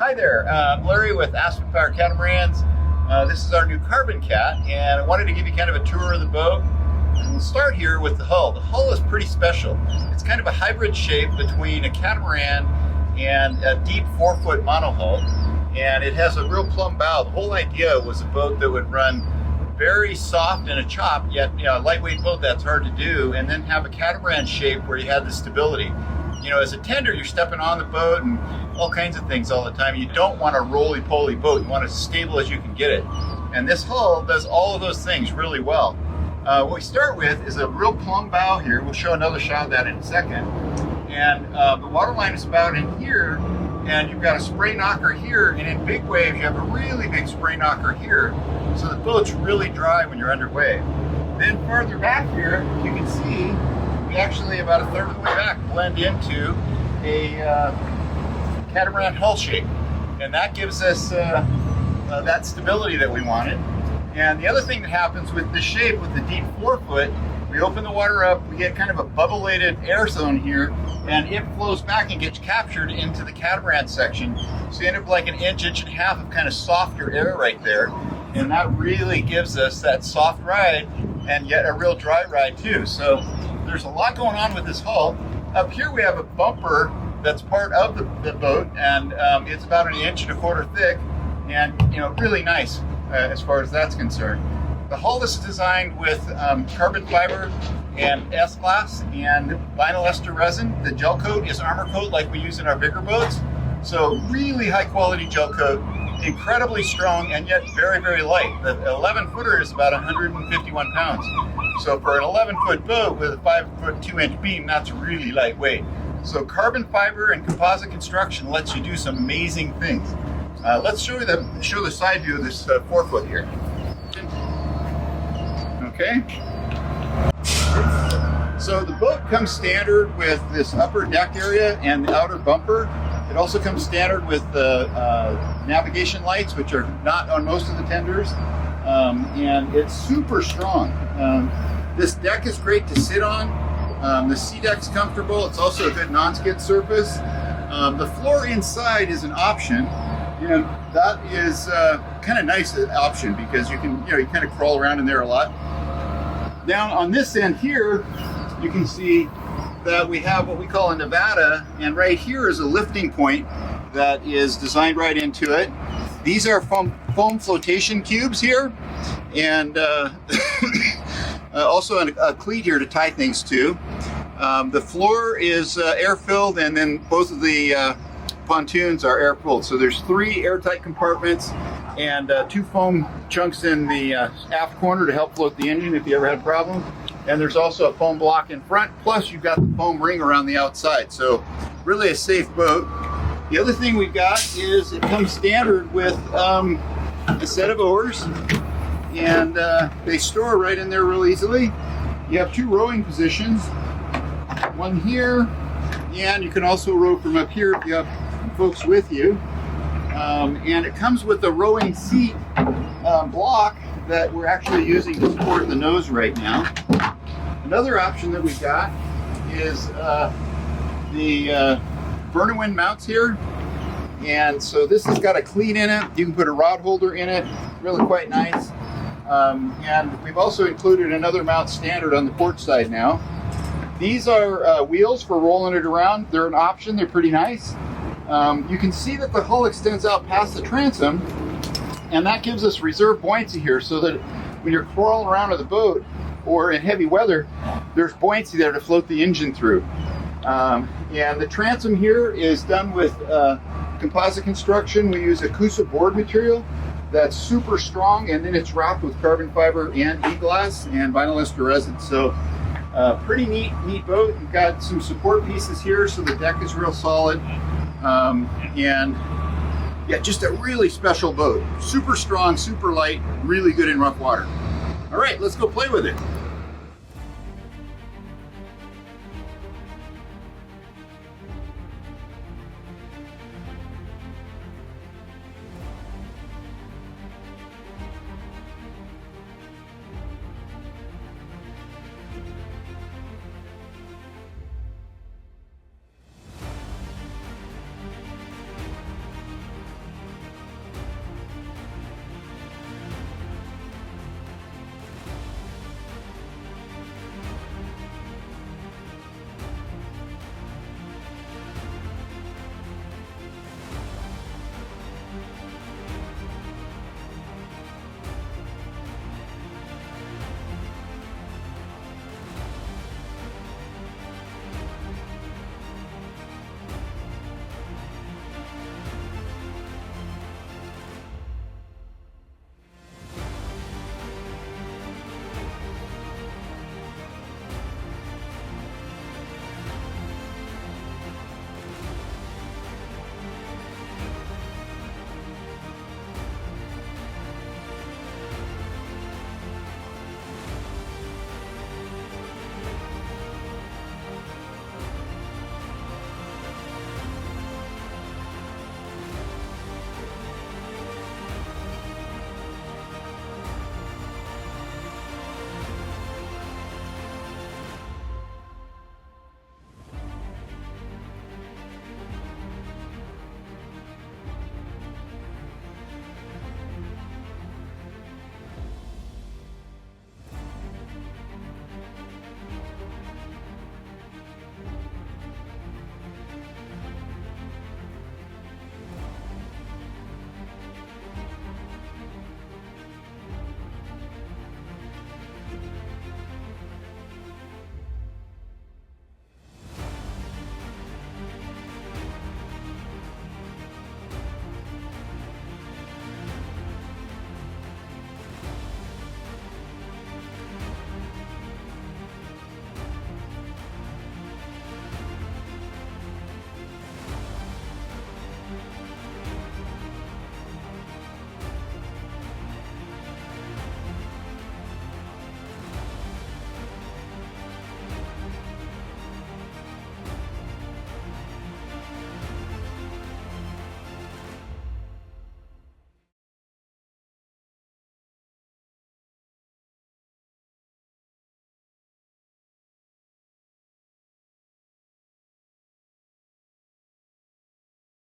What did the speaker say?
Hi there, I'm Larry with Aspen Power Catamarans. This is our new Carbon Cat, and I wanted to give you kind of a tour of the boat. And we'll start here with the hull. The hull is pretty special. It's kind of a hybrid shape between a catamaran and a deep 4-foot monohull, and it has a real plumb bow. The whole idea was a boat that would run very soft in a chop, yet a lightweight boat that's hard to do, and then have a catamaran shape where you had the stability. As a tender, you're stepping on the boat and all kinds of things all the time. You don't want a roly-poly boat. You want it as stable as you can get it. And this hull does all of those things really well. What we start with is a real plumb bow here. We'll show another shot of that in a second. And the waterline is about in here, and you've got a spray knocker here, and in big waves, you have a really big spray knocker here. So the boat's really dry when you're underway. Then farther back here, you can see we actually, about a third of the way back, blend into a catamaran hull shape. And that gives us that stability that we wanted. And the other thing that happens with this shape, with the deep 4-foot, we open the water up, we get kind of a bubbleated air zone here, and it flows back and gets captured into the catamaran section. So you end up like an inch and a half of kind of softer air right there. And that really gives us that soft ride, and yet a real dry ride too. So there's a lot going on with this hull. Up here we have a bumper that's part of the boat, and it's about 1.25 inches thick, and really nice as far as that's concerned. The hull is designed with carbon fiber and S-glass and vinyl ester resin. The gel coat is armor coat like we use in our bigger boats. So really high quality gel coat, incredibly strong, and yet very, very light. The 11-footer is about 151 pounds. So for an 11-foot boat with a 5-foot 2-inch beam, that's really lightweight. So carbon fiber and composite construction lets you do some amazing things. Let's show the side view of this 4-foot here. Okay. So the boat comes standard with this upper deck area and the outer bumper. It also comes standard with the navigation lights, which are not on most of the tenders, and it's super strong. This deck is great to sit on. The sea deck's comfortable. It's also a good non-skid surface. The floor inside is an option, and that is kind of nice option because you can, you kind of crawl around in there a lot. Down on this end here, you can see that we have what we call a Nevada, and right here is a lifting point that is designed right into it. These are foam flotation cubes here, and also a cleat here to tie things to. The floor is air-filled, and then both of the pontoons are air-filled. So there's 3 airtight compartments and 2 foam chunks in the aft corner to help float the engine if you ever had a problem. And there's also a foam block in front, plus you've got the foam ring around the outside. So really a safe boat. The other thing we've got is it comes standard with a set of oars, and they store right in there real easily. You have 2 rowing positions, one here, and you can also row from up here if you have folks with you. And it comes with a rowing seat block that we're actually using to support the nose right now. Another option that we've got is the burn-and-wind mounts here. And so this has got a cleat in it. You can put a rod holder in it, really quite nice. And we've also included another mount standard on the port side now. These are wheels for rolling it around. They're an option, they're pretty nice. You can see that the hull extends out past the transom, and that gives us reserve buoyancy here so that when you're crawling around with the boat or in heavy weather, there's buoyancy there to float the engine through. And the transom here is done with composite construction. We use a Kusa board material that's super strong, and then it's wrapped with carbon fiber and E-glass and vinyl ester resin. So pretty neat boat. You've got some support pieces here so the deck is real solid. And yeah, just a really special boat. Super strong, super light, really good in rough water. All right, let's go play with it.